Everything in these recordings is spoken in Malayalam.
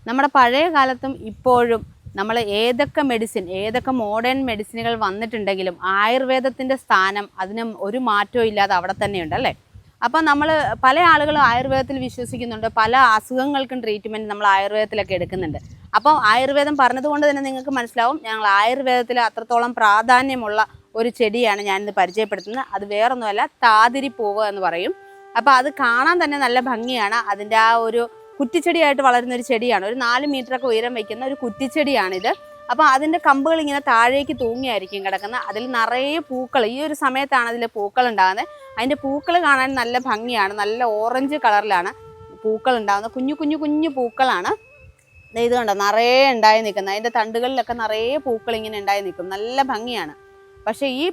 നമ്മുടെ പഴയ കാലത്തും ഇപ്പോഴും നമ്മൾ ഏതൊക്കെ മോഡേൺ മെഡിസിനുകൾ വന്നിട്ടുണ്ടെങ്കിലും ആയുർവേദത്തിൻ്റെ സ്ഥാനം അതിന് ഒരു മാറ്റവും ഇല്ലാതെ അവിടെ തന്നെയുണ്ട് അല്ലേ. അപ്പം നമ്മൾ പല ആളുകളും ആയുർവേദത്തിൽ വിശ്വസിക്കുന്നുണ്ട്, പല അസുഖങ്ങൾക്കും ട്രീറ്റ്മെൻറ്റ് നമ്മൾ ആയുർവേദത്തിലൊക്കെ എടുക്കുന്നുണ്ട്. അപ്പം ആയുർവേദം പറഞ്ഞതുകൊണ്ട് തന്നെ നിങ്ങൾക്ക് മനസ്സിലാവും ഞങ്ങൾ ആയുർവേദത്തിൽ അത്രത്തോളം പ്രാധാന്യമുള്ള ഒരു ചെടിയാണ് ഞാനിന്ന് പരിചയപ്പെടുത്തുന്നത്. അത് വേറൊന്നുമല്ല, താതിരിപ്പൂവ് എന്ന് പറയും. അപ്പോൾ അത് കാണാൻ തന്നെ നല്ല ഭംഗിയാണ്. അതിൻ്റെ ആ ഒരു കുറ്റിച്ചെടിയായിട്ട് വളരുന്ന ഒരു ചെടിയാണ്. ഒരു 4 മീറ്ററൊക്കെ ഉയരം വയ്ക്കുന്ന ഒരു കുറ്റിച്ചെടിയാണിത്. അപ്പോൾ അതിൻ്റെ കമ്പുകൾ ഇങ്ങനെ താഴേക്ക് തൂങ്ങിയായിരിക്കും കിടക്കുന്നത്. അതിൽ നിറയെ പൂക്കൾ, ഈ ഒരു സമയത്താണ് അതിൽ പൂക്കൾ ഉണ്ടാകുന്നത്. അതിൻ്റെ പൂക്കൾ കാണാൻ നല്ല ഭംഗിയാണ്. നല്ല ഓറഞ്ച് കളറിലാണ് പൂക്കൾ ഉണ്ടാകുന്നത്. കുഞ്ഞു കുഞ്ഞു കുഞ്ഞു പൂക്കളാണ്. ഇത് കണ്ടോ, നിറയെ ഉണ്ടായി നിൽക്കുന്നത്. അതിൻ്റെ തണ്ടുകളിലൊക്കെ നിറയെ പൂക്കൾ ഇങ്ങനെ ഉണ്ടായി നിൽക്കും. നല്ല ഭംഗിയാണ്. പക്ഷേ ഈ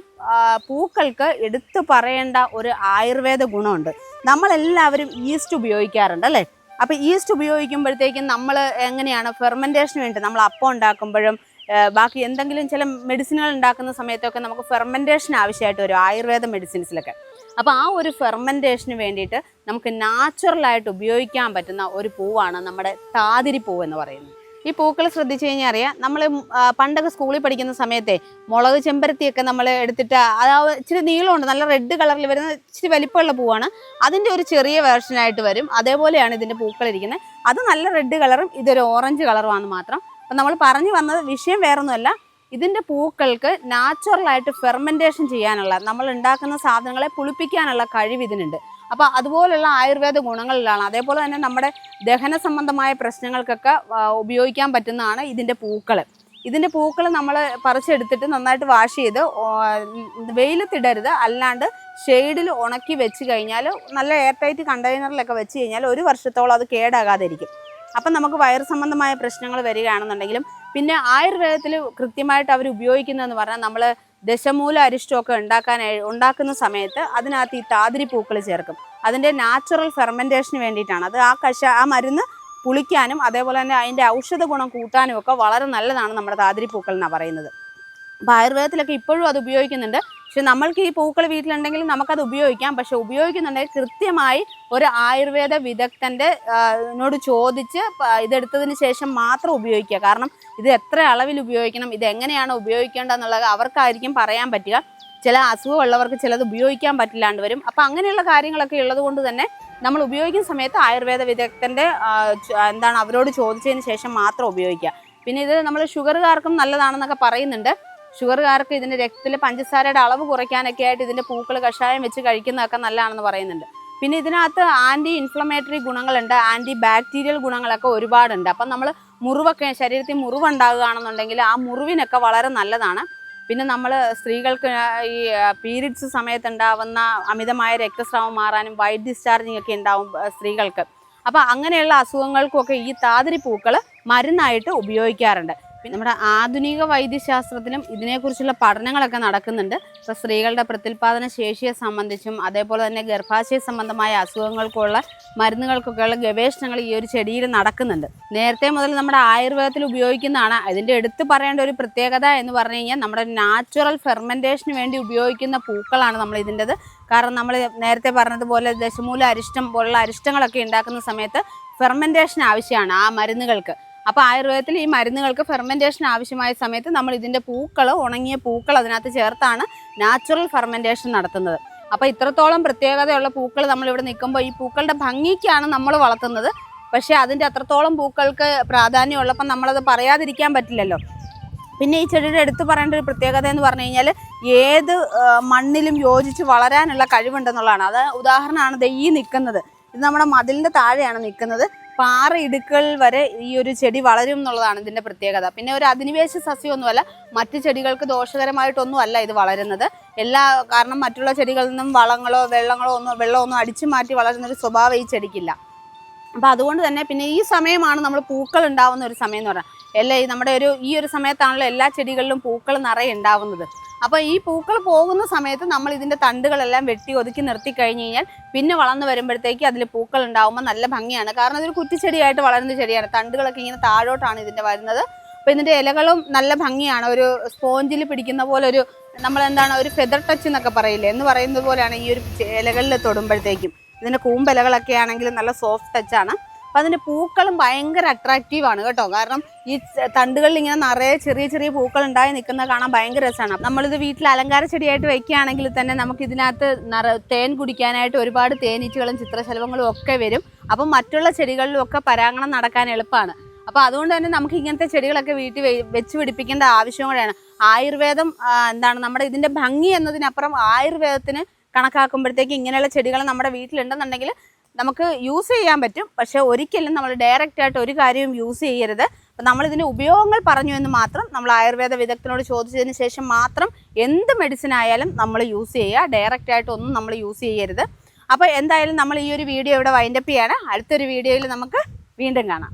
പൂക്കൾക്ക് എടുത്തു പറയേണ്ട ഒരു ആയുർവേദ ഗുണമുണ്ട്. നമ്മളെല്ലാവരും ഈസ്റ്റ് ഉപയോഗിക്കാറുണ്ട് അല്ലേ. അപ്പോൾ ഈസ്റ്റ് ഉപയോഗിക്കുമ്പോഴത്തേക്കും നമ്മൾ എങ്ങനെയാണ് ഫെർമെൻറ്റേഷന് വേണ്ടി നമ്മൾ അപ്പം ഉണ്ടാക്കുമ്പോഴും ബാക്കി എന്തെങ്കിലും ചില മെഡിസിനുകൾ ഉണ്ടാക്കുന്ന സമയത്തൊക്കെ നമുക്ക് ഫെർമെൻറ്റേഷൻ ആവശ്യമായിട്ട് വരും ആയുർവേദ മെഡിസിൻസിലൊക്കെ. അപ്പോൾ ആ ഒരു ഫെർമെൻറ്റേഷന് വേണ്ടിയിട്ട് നമുക്ക് നാച്ചുറലായിട്ട് ഉപയോഗിക്കാൻ പറ്റുന്ന ഒരു പൂവാണ് നമ്മുടെ താതിരിപ്പൂവ് എന്ന് പറയുന്നത്. ഈ പൂക്കൾ ശ്രദ്ധിച്ചു കഴിഞ്ഞാൽ അറിയാം, നമ്മൾ പണ്ടൊക്കെ സ്കൂളിൽ പഠിക്കുന്ന സമയത്തെ മുളക് ചെമ്പരത്തിയൊക്കെ നമ്മൾ എടുത്തിട്ട് അത് ഇച്ചിരി നീളമുണ്ട്, നല്ല റെഡ് കളറിൽ വരുന്ന ഇച്ചിരി വലിപ്പമുള്ള പൂവാണ്. അതിൻ്റെ ഒരു ചെറിയ വേർഷനായിട്ട് വരും. അതേപോലെയാണ് ഇതിൻ്റെ പൂക്കളിരിക്കുന്നത്. അത് നല്ല റെഡ് കളറും ഇതൊരു ഓറഞ്ച് കളറുമാണ് മാത്രം. അപ്പം നമ്മൾ പറഞ്ഞു വന്നത് വിഷയം വേറൊന്നുമല്ല, ഇതിൻ്റെ പൂക്കൾക്ക് നാച്ചുറലായിട്ട് ഫെർമെൻറ്റേഷൻ ചെയ്യാനുള്ള, നമ്മൾ ഉണ്ടാക്കുന്ന സാധനങ്ങളെ പുളിപ്പിക്കാനുള്ള കഴിവ് ഇതിനുണ്ട്. അപ്പോൾ അതുപോലുള്ള ആയുർവേദ ഗുണങ്ങളിലാണ്. അതേപോലെ തന്നെ നമ്മുടെ ദഹന സംബന്ധമായ പ്രശ്നങ്ങൾക്കൊക്കെ ഉപയോഗിക്കാൻ പറ്റുന്നതാണ് ഇതിൻ്റെ പൂക്കൾ. ഇതിൻ്റെ പൂക്കൾ നമ്മൾ പറിച്ചെടുത്തിട്ട് നന്നായിട്ട് വാഷ് ചെയ്ത് വെയിലത്തിടരുത്, അല്ലാണ്ട് ഷെയ്ഡിൽ ഉണക്കി വെച്ച് കഴിഞ്ഞാൽ നല്ല എയർ ടൈറ്റ് കണ്ടെയ്നറിലൊക്കെ വെച്ച് കഴിഞ്ഞാൽ 1 വർഷത്തോളം അത് കേടാകാതെ ഇരിക്കും. അപ്പം നമുക്ക് വയറ് സംബന്ധമായ പ്രശ്നങ്ങൾ വരികയാണെന്നുണ്ടെങ്കിലും, പിന്നെ ആയുർവേദത്തിൽ കൃത്യമായിട്ട് അവർ ഉപയോഗിക്കുന്നതെന്ന് പറഞ്ഞാൽ നമ്മൾ ദശമൂല അരിഷ്ടമൊക്കെ ഉണ്ടാക്കുന്ന സമയത്ത് അതിനകത്ത് ഈ താതിരിപ്പൂക്കൾ ചേർക്കും. അതിൻ്റെ നാച്ചുറൽ ഫെർമെൻറ്റേഷന് വേണ്ടിയിട്ടാണ്. അത് ആ മരുന്ന് പുളിക്കാനും അതേപോലെ തന്നെ അതിൻ്റെ ഔഷധ ഗുണം കൂട്ടാനും ഒക്കെ വളരെ നല്ലതാണ് നമ്മുടെ താതിരിപ്പൂക്കൾ എന്നാണ് പറയുന്നത്. അപ്പോൾ ആയുർവേദത്തിലൊക്കെ ഇപ്പോഴും അത് ഉപയോഗിക്കുന്നുണ്ട്. പക്ഷെ നമ്മൾക്ക് ഈ പൂക്കൾ വീട്ടിലുണ്ടെങ്കിലും നമുക്കത് ഉപയോഗിക്കാം. പക്ഷെ ഉപയോഗിക്കുന്നുണ്ടെങ്കിൽ കൃത്യമായി ഒരു ആയുർവേദ വിദഗ്ധൻ്റെ നോട് ചോദിച്ച് ഇതെടുത്തതിന് ശേഷം മാത്രം ഉപയോഗിക്കുക. കാരണം ഇത് എത്ര അളവിൽ ഉപയോഗിക്കണം, ഇത് എങ്ങനെയാണ് ഉപയോഗിക്കേണ്ടതെന്നുള്ളത് അവർക്കായിരിക്കും പറയാൻ പറ്റുക. ചില അസുഖമുള്ളവർക്ക് ചിലത് ഉപയോഗിക്കാൻ പറ്റില്ലാണ്ട് വരും. അപ്പോൾ അങ്ങനെയുള്ള കാര്യങ്ങളൊക്കെ ഉള്ളത് കൊണ്ട് തന്നെ നമ്മൾ ഉപയോഗിക്കുന്ന സമയത്ത് ആയുർവേദ വിദഗ്ധൻ്റെ അവരോട് ചോദിച്ചതിന് ശേഷം മാത്രം ഉപയോഗിക്കുക. പിന്നെ ഇത് നമ്മൾ ഷുഗറുകാർക്കും നല്ലതാണെന്നൊക്കെ പറയുന്നുണ്ട്. ഷുഗറുകാർക്ക് ഇതിൻ്റെ രക്തത്തിലെ പഞ്ചസാരയുടെ അളവ് കുറയ്ക്കാനൊക്കെ ആയിട്ട് ഇതിൻ്റെ പൂക്കൾ കഷായം വെച്ച് കഴിക്കുന്നതൊക്കെ നല്ലതാണെന്ന് പറയുന്നുണ്ട്. പിന്നെ ഇതിനകത്ത് ആൻറ്റി ഇൻഫ്ലമേറ്ററി ഗുണങ്ങളുണ്ട്, ആൻറ്റി ബാക്ടീരിയൽ ഗുണങ്ങളൊക്കെ ഒരുപാടുണ്ട്. അപ്പം നമ്മൾ മുറിവൊക്കെ, ശരീരത്തിൽ മുറിവുണ്ടാകുകയാണെന്നുണ്ടെങ്കിൽ ആ മുറിവിനൊക്കെ വളരെ നല്ലതാണ്. പിന്നെ നമ്മൾ സ്ത്രീകൾക്ക് ഈ പീരിയഡ്സ് സമയത്തുണ്ടാവുന്ന അമിതമായ രക്തസ്രാവം മാറാനും വൈറ്റ് ഡിസ്ചാർജിങ് ഒക്കെ ഉണ്ടാവും സ്ത്രീകൾക്ക്. അപ്പോൾ അങ്ങനെയുള്ള അസുഖങ്ങൾക്കൊക്കെ ഈ താതിരിപ്പൂക്കൾ മരുന്നായിട്ട് ഉപയോഗിക്കാറുണ്ട്. പിന്നെ നമ്മുടെ ആധുനിക വൈദ്യശാസ്ത്രത്തിലും ഇതിനെക്കുറിച്ചുള്ള പഠനങ്ങളൊക്കെ നടക്കുന്നുണ്ട്. ഇപ്പോൾ സ്ത്രീകളുടെ പ്രത്യുൽപാദന ശേഷിയെ സംബന്ധിച്ചും അതേപോലെ തന്നെ ഗർഭാശയ സംബന്ധമായ അസുഖങ്ങൾക്കുള്ള മരുന്നുകൾക്കൊക്കെയുള്ള ഗവേഷണങ്ങൾ ഈ ഒരു ചെടിയിൽ നടക്കുന്നുണ്ട്. നേരത്തെ മുതൽ നമ്മുടെ ആയുർവേദത്തിൽ ഉപയോഗിക്കുന്നതാണ്. ഇതിൻ്റെ എടുത്തു പറയേണ്ട ഒരു പ്രത്യേകത എന്ന് പറഞ്ഞു കഴിഞ്ഞാൽ നമ്മുടെ നാച്ചുറൽ ഫെർമെൻറ്റേഷന് വേണ്ടി ഉപയോഗിക്കുന്ന പൂക്കളാണ് നമ്മൾ ഇതിൻ്റെത്. കാരണം നമ്മൾ നേരത്തെ പറഞ്ഞതുപോലെ ദശമൂല അരിഷ്ടം പോലുള്ള അരിഷ്ടങ്ങളൊക്കെ ഉണ്ടാക്കുന്ന സമയത്ത് ഫെർമെൻറ്റേഷൻ ആവശ്യമാണ് ആ മരുന്നുകൾക്ക്. അപ്പോൾ ആയുർവേദത്തിൽ ഈ മരുന്നുകൾക്ക് ഫെർമെൻറ്റേഷൻ ആവശ്യമായ സമയത്ത് നമ്മൾ ഇതിൻ്റെ പൂക്കൾ, ഉണങ്ങിയ പൂക്കൾ അതിനകത്ത് ചേർത്താണ് നാച്ചുറൽ ഫെർമെൻറ്റേഷൻ നടത്തുന്നത്. അപ്പോൾ ഇത്രത്തോളം പ്രത്യേകതയുള്ള പൂക്കൾ നമ്മളിവിടെ നിൽക്കുമ്പോൾ ഈ പൂക്കളുടെ ഭംഗിക്കാണ് നമ്മൾ വളർത്തുന്നത്. പക്ഷേ അതിൻ്റെ അത്രത്തോളം പൂക്കൾക്ക് പ്രാധാന്യമുള്ളപ്പം നമ്മളത് പറയാതിരിക്കാൻ പറ്റില്ലല്ലോ. പിന്നെ ഈ ചെടിയുടെ എടുത്തു പറയേണ്ട ഒരു പ്രത്യേകത എന്ന് പറഞ്ഞു കഴിഞ്ഞാൽ ഏത് മണ്ണിലും യോജിച്ച് വളരാനുള്ള കഴിവുണ്ടെന്നുള്ളതാണ്. അത് ഉദാഹരണമാണ് ഈ നിൽക്കുന്നത്. ഇത് നമ്മുടെ മതിലിൻ്റെ താഴെയാണ് നിൽക്കുന്നത്. പാറ ഇടുക്കൾ വരെ ഈ ഒരു ചെടി വളരും എന്നുള്ളതാണ് ഇതിൻ്റെ പ്രത്യേകത. പിന്നെ ഒരു അധിനിവേശ സസ്യമൊന്നുമല്ല, മറ്റ് ചെടികൾക്ക് ദോഷകരമായിട്ടൊന്നും അല്ല ഇത് വളരുന്നത്. കാരണം മറ്റുള്ള ചെടികളിൽ നിന്നും വെള്ളമൊന്നും അടിച്ചു മാറ്റി വളരുന്നൊരു സ്വഭാവം ഈ ചെടിക്കില്ല. അപ്പോൾ അതുകൊണ്ട് തന്നെ പിന്നെ ഈ സമയമാണ് നമ്മൾ പൂക്കൾ ഉണ്ടാവുന്ന ഒരു സമയം എന്ന് പറഞ്ഞാൽ നമ്മുടെ ഈ ഒരു സമയത്താണല്ലോ എല്ലാ ചെടികളിലും പൂക്കൾ നിറയെ ഉണ്ടാവുന്നത്. അപ്പോൾ ഈ പൂക്കൾ പോകുന്ന സമയത്ത് നമ്മൾ ഇതിൻ്റെ തണ്ടുകളെല്ലാം വെട്ടി ഒതുക്കി നിർത്തി കഴിഞ്ഞ് കഴിഞ്ഞാൽ പിന്നെ വളർന്നു വരുമ്പോഴത്തേക്ക് അതിൽ പൂക്കൾ ഉണ്ടാകുമ്പോൾ നല്ല ഭംഗിയാണ്. കാരണം ഇതൊരു കുറ്റിച്ചെടിയായിട്ട് വളരുന്ന ചെടിയാണ്. തണ്ടുകളൊക്കെ ഇങ്ങനെ താഴോട്ടാണ് ഇതിൻ്റെ വരുന്നത്. അപ്പോൾ ഇതിൻ്റെ ഇലകളും നല്ല ഭംഗിയാണ്. ഒരു സ്പോഞ്ചിൽ പിടിക്കുന്ന പോലെ ഒരു ഫെദർ ടച്ച് എന്നൊക്കെ പറയില്ലേ, എന്ന് പറയുന്നത് പോലെയാണ് ഈ ഒരു ഇലകളിൽ തൊടുമ്പോഴത്തേക്കും. ഇതിൻ്റെ കൂമ്പലകളൊക്കെ ആണെങ്കിൽ നല്ല സോഫ്റ്റ് ടച്ചാണ്. അപ്പം അതിൻ്റെ പൂക്കളും ഭയങ്കര അട്രാക്റ്റീവാണ് കേട്ടോ. കാരണം ഈ തണ്ടുകളിൽ ഇങ്ങനെ നിറയെ ചെറിയ ചെറിയ പൂക്കൾ ഉണ്ടായി നിൽക്കുന്നത് കാണാൻ ഭയങ്കര രസമാണ്. നമ്മളിത് വീട്ടിൽ അലങ്കാര ചെടിയായിട്ട് വെക്കുകയാണെങ്കിൽ തന്നെ നമുക്ക് ഇതിനകത്ത് തേൻ കുടിക്കാനായിട്ട് ഒരുപാട് തേനീച്ചകളും ചിത്രശലഭങ്ങളും ഒക്കെ വരും. അപ്പം മറ്റുള്ള ചെടികളിലും ഒക്കെ പരാഗണം നടക്കാൻ എളുപ്പമാണ്. അപ്പോൾ അതുകൊണ്ട് തന്നെ നമുക്ക് ഇങ്ങനത്തെ ചെടികളൊക്കെ വീട്ടിൽ വെച്ച് പിടിപ്പിക്കേണ്ട ആവശ്യം കൂടെയാണ്. ആയുർവേദം എന്താണ് നമ്മുടെ ഇതിൻ്റെ ഭംഗി എന്നതിനപ്പുറം ആയുർവേദത്തിന് കണക്കാക്കുമ്പോഴത്തേക്ക് ഇങ്ങനെയുള്ള ചെടികൾ നമ്മുടെ വീട്ടിലുണ്ടെന്നുണ്ടെങ്കിൽ നമുക്ക് യൂസ് ചെയ്യാൻ പറ്റും. പക്ഷേ ഒരിക്കലും നമ്മൾ ഡയറക്റ്റായിട്ട് ഒരു കാര്യവും യൂസ് ചെയ്യരുത്. അപ്പം നമ്മളിതിൻ്റെ ഉപയോഗങ്ങൾ പറഞ്ഞു എന്ന് മാത്രം. നമ്മൾ ആയുർവേദ വിദഗ്ധനോട് ചോദിച്ചതിന് ശേഷം മാത്രം എന്ത് മെഡിസിൻ ആയാലും നമ്മൾ യൂസ് ചെയ്യുക. ഡയറക്റ്റായിട്ടൊന്നും നമ്മൾ യൂസ് ചെയ്യരുത്. അപ്പോൾ എന്തായാലും നമ്മൾ ഈ ഒരു വീഡിയോ ഇവിടെ വൈൻഡപ്പ് ചെയ്യാണ്. അടുത്തൊരു വീഡിയോയിൽ നമുക്ക് വീണ്ടും കാണാം.